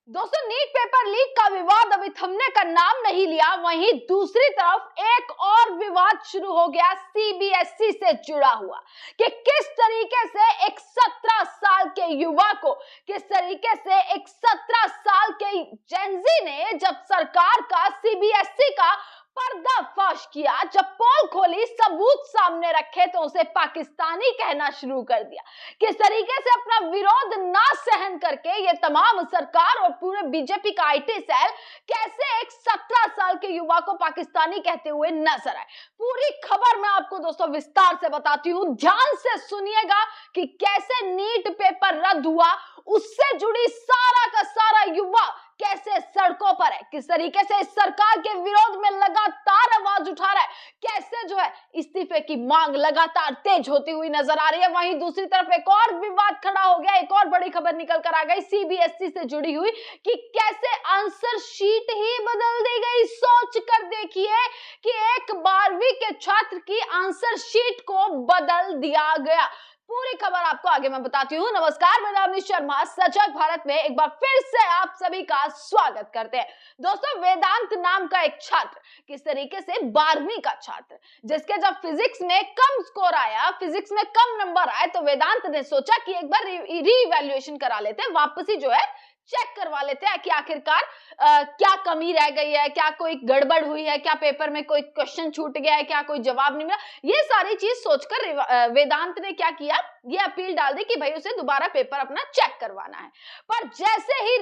दोस्तों, NEET paper leak का विवाद अभी थमने का नाम नहीं लिया। वहीं दूसरी तरफ एक और विवाद शुरू हो गया सीबीएसई से जुड़ा हुआ कि किस तरीके से एक 17 साल के युवा को, किस तरीके से एक 17 साल के जेनजी ने जब सरकार का, सीबीएसई का पर्दाफाश किया, जब पोल खोली, सबूत सामने रखे तो उसे पाकिस्तानी कहना शुरू कर दिया। किस तरीके से अपना विरोध ना सहन करके ये तमाम सरकार और पूरे बीजेपी का आईटी सेल कैसे एक 17 साल के युवा को पाकिस्तानी कहते हुए नजर आए। पूरी खबर मैं आपको दोस्तों विस्तार से बताती हूं, ध्यान से सुनिएगा कि कैसे नीट पेपर रद्द हुआ, उससे जुड़ी सारा का सारा युवा कैसे सड़कों पर है, किस तरीके से इस सरकार के विरोध में लगातार आवाज उठा रहा है, कैसे जो है इस्तीफे की मांग लगातार तेज होती हुई नजर आ रही है। वहीं दूसरी तरफ एक और विवाद खड़ा हो गया, एक और बड़ी खबर निकल कर आ गई सीबीएसई से जुड़ी हुई कि कैसे आंसर शीट ही बदल दी गई। सोच कर देखिए कि एक 12वीं के छात्र की आंसर शीट को बदल दिया गया। पूरी खबर आपको आगे मैं बताती हूँ। नमस्कार, मैं रामनी शर्मा, सजग भारत में एक बार फिर से आप सभी का स्वागत करते हैं। दोस्तों, वेदांत नाम का एक छात्र, किस तरीके से 12वीं का छात्र, जिसके जब फिजिक्स में कम स्कोर आया, फिजिक्स में कम नंबर आए, तो वेदांत ने सोचा कि एक बार रीइवैल्यूएशन करा लेते हैं, वापसी जो है चेक करवा लेते हैं कि आखिरकार क्या कमी रह गई है, क्या कोई गड़बड़ हुई है, क्या पेपर में कोई क्वेश्चन छूट गया है, क्या कोई जवाब नहीं मिला। ये सारी चीज सोचकर वेदांत ने क्या किया, ये अपील डाल दी कि भाई उसे दोबारा पेपर अपना चेक करवाना है। पर जैसे ही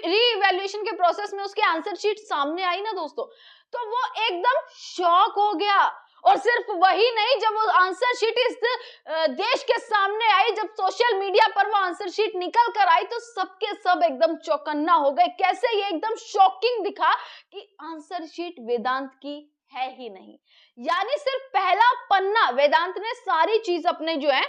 रीइवैल्यूएशन के प्रोसेस में उसकी आंसर शीट सामने आई ना दोस्तों, तो वो एकदम शॉक हो गया। और सिर्फ वही नहीं, जब वो आंसर शीट इस देश के सामने आई, जब सोशल मीडिया पर वो आंसर शीट निकल कर आई, तो सबके सब एकदम चौकन्ना हो गए। कैसे ये एकदम शॉकिंग दिखा कि आंसर शीट वेदांत की है ही नहीं, यानी सिर्फ पहला पन्ना। वेदांत ने सारी चीज अपने जो है,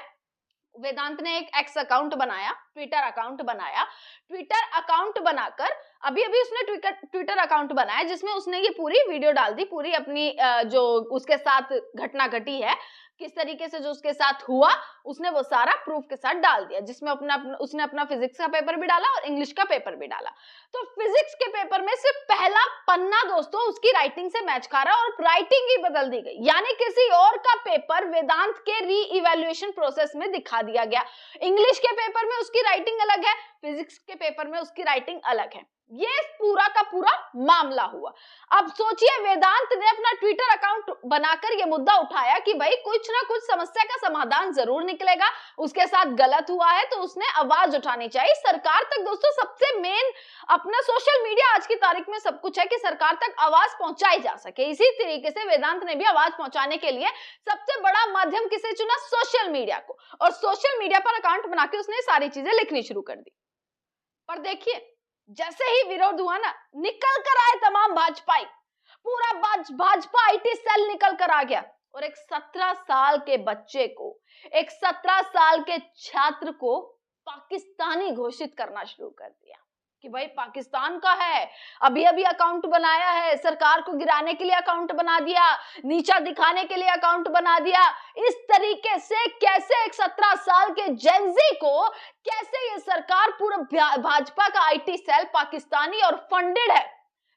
वेदांत ने एक एक्स अकाउंट बनाया, ट्विटर अकाउंट बनाया, ट्विटर अकाउंट बनाकर अभी उसने ट्विटर अकाउंट बनाया जिसमें उसने ये पूरी वीडियो डाल दी, पूरी अपनी जो उसके साथ घटना घटी है, किस तरीके से जो उसके साथ हुआ, उसने वो सारा प्रूफ के साथ डाल दिया, जिसमें उसने अपना फिजिक्स का पेपर भी डाला और इंग्लिश का पेपर भी डाला। तो फिजिक्स के पेपर में सिर्फ पहला पन्ना दोस्तों उसकी राइटिंग से मैच खा रहा है और राइटिंग ही बदल दी गई, यानी किसी और का पेपर वेदांत के रीइवैल्यूएशन प्रोसेस में दिखा दिया गया। इंग्लिश के पेपर में उसकी राइटिंग अलग है, फिजिक्स के पेपर में उसकी राइटिंग अलग है। ये पूरा का पूरा मामला हुआ। अब सोचिए, वेदांत ने अपना ट्विटर अकाउंट बनाकर यह मुद्दा उठाया कि भाई कुछ ना कुछ समस्या का समाधान जरूर निकलेगा, उसके साथ गलत हुआ है तो उसने आवाज उठानी चाहिए सरकार तक। दोस्तों, सबसे मेन अपना सोशल मीडिया आज की तारीख में सब कुछ है कि सरकार तक आवाज पहुंचाई जा सके। इसी तरीके से वेदांत ने भी आवाज पहुंचाने के लिए सबसे बड़ा माध्यम किसे चुना, सोशल मीडिया को, और सोशल मीडिया पर अकाउंट बनाकर उसने सारी चीजें लिखनी शुरू कर दी। पर देखिए, जैसे ही विरोध हुआ ना, निकल कर आए तमाम भाजपाई, पूरा भाजपा आईटी सेल निकल कर आ गया और एक 17 साल के बच्चे को, एक 17 साल के छात्र को पाकिस्तानी घोषित करना शुरू कर दिया कि भाई पाकिस्तान का है। अभी अकाउंट बनाया है, सरकार को गिराने के लिए अकाउंट बना दिया, नीचा दिखाने के लिए अकाउंट बना दिया। इस तरीके से कैसे एक 17 साल के जेनजी को, कैसे ये सरकार, पूरा भाजपा का आईटी सेल पाकिस्तानी और फंडेड है,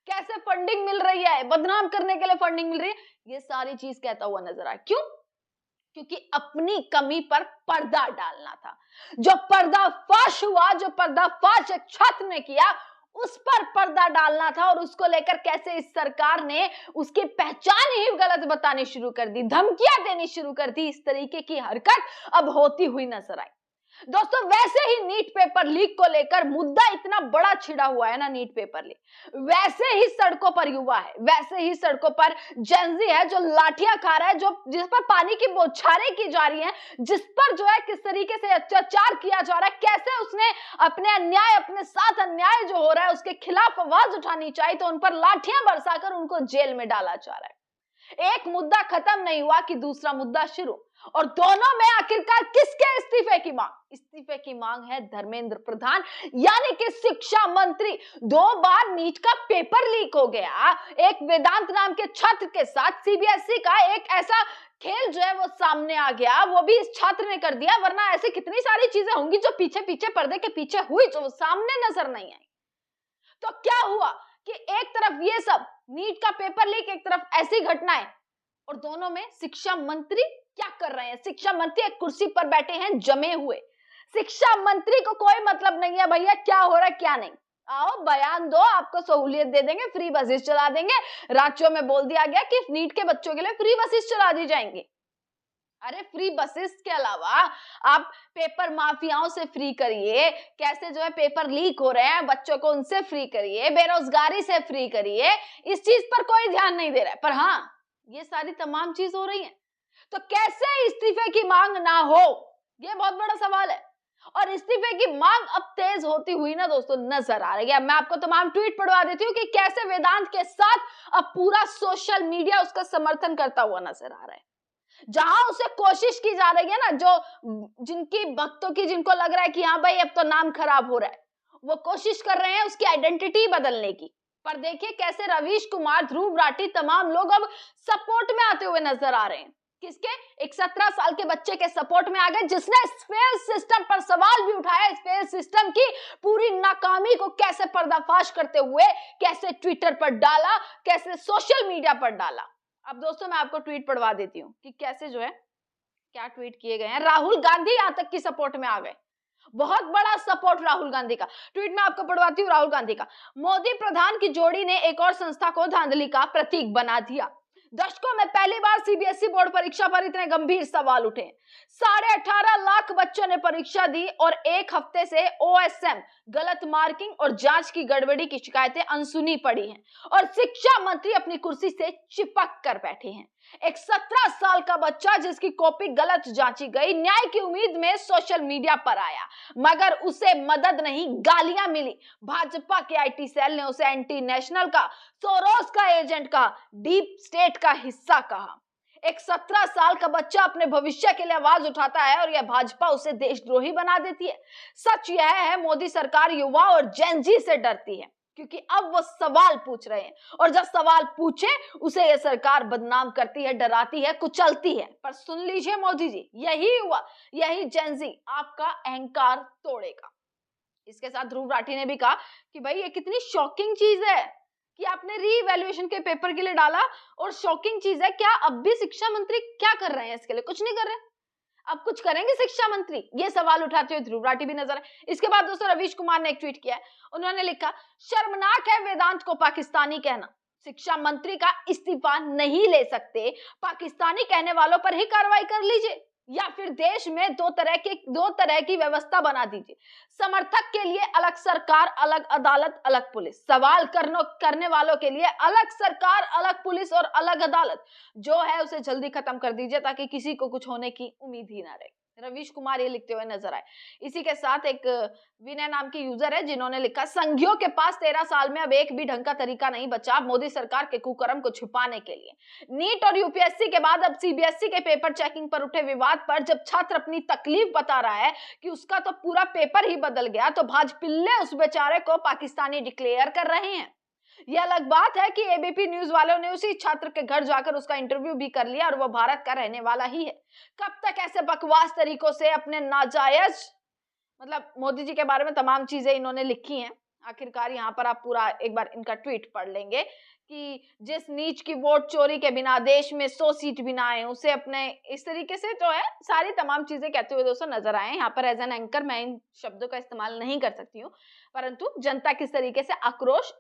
कैसे फंडिंग मिल रही है, बदनाम करने के लिए फंडिंग मिल रही है, ये सारी चीज कहता हुआ नजर आया। क्यों? क्योंकि अपनी कमी पर पर्दा डालना था। जो पर्दाफाश हुआ, जो पर्दाफाश एक छात्र ने किया, उस पर पर्दा डालना था और उसको लेकर कैसे इस सरकार ने उसकी पहचान ही गलत बतानी शुरू कर दी, धमकियां देनी शुरू कर दी। इस तरीके की हरकत अब होती हुई नजर आई। दोस्तों, वैसे ही नीट पेपर लीक को लेकर मुद्दा इतना बड़ा छिड़ा हुआ है ना, नीट पेपर लीक, वैसे ही सड़कों पर युवा है, वैसे ही सड़कों पर जेनजी है जो लाठियां खा रहा है, जो जिस पर पानी की बौछारें की जा रही हैं, जिस पर जो है किस तरीके से अत्याचार किया जा रहा है, कैसे उसने अपने अन्याय, अपने साथ अन्याय जो हो रहा है उसके खिलाफ आवाज उठानी चाहिए तो उन पर लाठियां बरसाकर उनको जेल में डाला जा रहा है। एक मुद्दा खत्म नहीं हुआ कि दूसरा मुद्दा शुरू, और दोनों में आखिरकार किसके इस्तीफे की मांग? इस्तीफे की मांग है धर्मेंद्र प्रधान, यानी कि शिक्षा मंत्री। 2 बार नीट का पेपर लीक हो गया, एक वेदांत नाम के छात्र के साथ सीबीएसई का एक ऐसा खेल जो है वो सामने आ गया, वो भी इस छात्र ने कर दिया, वरना ऐसे कितनी सारी चीजें होंगी जो पीछे पीछे पर्दे के पीछे हुई, जो सामने नजर नहीं आई। तो क्या हुआ कि एक तरफ ये सब नीट का पेपर लीक, एक तरफ ऐसी घटनाएं, और दोनों में शिक्षा मंत्री क्या कर रहे हैं? शिक्षा मंत्री एक कुर्सी पर बैठे हैं जमे हुए। शिक्षा मंत्री को कोई मतलब नहीं है भैया क्या हो रहा है क्या नहीं। आओ बयान दो, आपको सहूलियत दे देंगे, फ्री बसेस चला देंगे। राज्यों में बोल दिया गया कि नीट के बच्चों के लिए फ्री बसेस चला दी जाएंगी। अरे फ्री बसेस के अलावा आप पेपर माफियाओं से फ्री करिए, कैसे जो है पेपर लीक हो रहे हैं बच्चों को उनसे फ्री करिए, बेरोजगारी से फ्री करिए, इस चीज पर कोई ध्यान नहीं दे रहा है। पर हाँ, ये सारी तमाम चीज हो रही है, तो कैसे इस्तीफे की मांग ना हो, ये बहुत बड़ा सवाल है। और इस्तीफे की मांग अब तेज होती हुई ना दोस्तों नजर आ रही है। मैं आपको तमाम ट्वीट पढ़वा देती हूँ कि कैसे वेदांत के साथ अब पूरा सोशल मीडिया उसका समर्थन करता हुआ नजर आ रहा है। जहां उसे कोशिश की जा रही है ना, जो जिनकी भक्तों की, जिनको लग रहा है कि हाँ भाई अब तो नाम खराब हो रहा है, वो कोशिश कर रहे हैं उसकी आइडेंटिटी बदलने की। पर देखिए कैसे रवीश कुमार, ध्रुव राठी, तमाम लोग अब सपोर्ट में आते हुए नजर आ रहे हैं। किसके? एक 17 साल के बच्चे के सपोर्ट में आ गए, जिसने फेल सिस्टम पर सवाल भी उठाया, इस फेल सिस्टम की पूरी नाकामी को कैसे पर्दाफाश करते हुए कैसे ट्विटर पर डाला, कैसे सोशल मीडिया पर डाला। अब दोस्तों मैं आपको ट्वीट पढ़वा देती हूँ कि कैसे जो है क्या ट्वीट किए गए हैं। राहुल गांधी यहाँ तक की सपोर्ट में आ गए, बहुत बड़ा सपोर्ट राहुल गांधी का। ट्वीट में आपको पढ़वाती हूँ राहुल गांधी का। मोदी प्रधान की जोड़ी ने एक और संस्था को धांधली का प्रतीक बना दिया। दशकों में पहली बार सीबीएसई बोर्ड परीक्षा पर इतने गंभीर सवाल उठे। 18.5 लाख बच्चों ने परीक्षा दी और एक हफ्ते से ओएसएम, गलत मार्किंग और जांच की गड़बड़ी की शिकायतें अनसुनी पड़ी हैं और शिक्षा मंत्री अपनी कुर्सी से चिपक कर बैठे हैं। एक 17 साल का बच्चा जिसकी कॉपी गलत जांची गई, न्याय की उम्मीद में सोशल मीडिया पर आया, मगर उसे मदद नहीं गालियां मिली। भाजपा के आईटी सेल ने उसे एंटी नेशनल का, सोरोस का एजेंट कहा, डीप स्टेट का हिस्सा कहा। एक 17 साल का बच्चा अपने भविष्य के लिए आवाज उठाता है और यह भाजपा उसे देशद्रोही बना देती है। सच यह है मोदी सरकार युवा और जेन जी से डरती है, क्योंकि अब वो सवाल पूछ रहे हैं और जब सवाल पूछे उसे यह सरकार बदनाम करती है, डराती है, कुचलती है। पर सुन लीजिए मोदी जी, यही युवा, यही जेन जी आपका अहंकार तोड़ेगा। इसके साथ ध्रुव राठी ने भी कहा कि भाई ये कितनी शॉकिंग चीज है कि आपने रीइवैल्यूएशन के पेपर के लिए डाला, और शॉकिंग चीज है क्या अब भी शिक्षा मंत्री क्या कर रहे हैं इसके लिए? कुछ नहीं कर रहे। अब कुछ करेंगे शिक्षा मंत्री? ये सवाल उठाते हुए ध्रुव राठी भी नजर आए। इसके बाद दोस्तों रवीश कुमार ने एक ट्वीट किया है। उन्होंने लिखा, शर्मनाक है वेदांत को पाकिस्तानी कहना, शिक्षा मंत्री का इस्तीफा नहीं ले सकते, पाकिस्तानी कहने वालों पर ही कार्रवाई कर लीजिए या फिर देश में दो तरह की व्यवस्था बना दीजिए। समर्थक के लिए अलग सरकार, अलग अदालत, अलग पुलिस। सवाल करने वालों के लिए अलग सरकार, अलग पुलिस और अलग अदालत। जो है उसे जल्दी खत्म कर दीजिए ताकि किसी को कुछ होने की उम्मीद ही ना रहे। रवीश कुमार ये लिखते हुए नजर आए। इसी के साथ एक विनय नाम के यूजर है जिन्होंने लिखा, संघियों के पास 13 साल में अब एक भी ढंग का तरीका नहीं बचा मोदी सरकार के कुकर्म को छुपाने के लिए। नीट और यूपीएससी के बाद अब सीबीएसई के पेपर चेकिंग पर उठे विवाद पर जब छात्र अपनी तकलीफ बता रहा है कि उसका तो पूरा पेपर ही बदल गया, तो भाजपिल्ले उस बेचारे को पाकिस्तानी डिक्लेयर कर रहे हैं। यह अलग बात है कि एबीपी न्यूज वालों ने उसी छात्र के घर जाकर उसका इंटरव्यू भी कर लिया और वह भारत का रहने वाला ही है। कब तक ऐसे बकवास तरीकों से अपने नाजायज, मतलब मोदी जी के बारे में तमाम चीजें इन्होंने लिखी हैं। आखिरकार यहाँ पर आप पूरा एक बार इनका ट्वीट पढ़ लेंगे कि जिस नीच की वोट चोरी के बिना देश में 100 सीट भी ना आए, उसे अपने इस तरीके से जो है सारी तमाम चीजें कहते हुए दोस्तों नजर आए। यहाँ पर एज एन एंकर मैं इन शब्दों का इस्तेमाल नहीं कर सकती हूँ, परंतु जनता किस तरीके से आक्रोश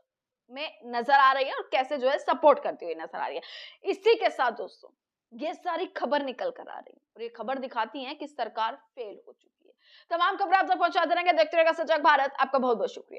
में नजर आ रही है और कैसे जो है सपोर्ट करती हुई नजर आ रही है। इसी के साथ दोस्तों ये सारी खबर निकल कर आ रही है और ये खबर दिखाती है कि सरकार फेल हो चुकी है। तमाम खबर आप तक पहुंचाते रहेंगे, देखते रहेगा सजग भारत। आपका बहुत बहुत शुक्रिया।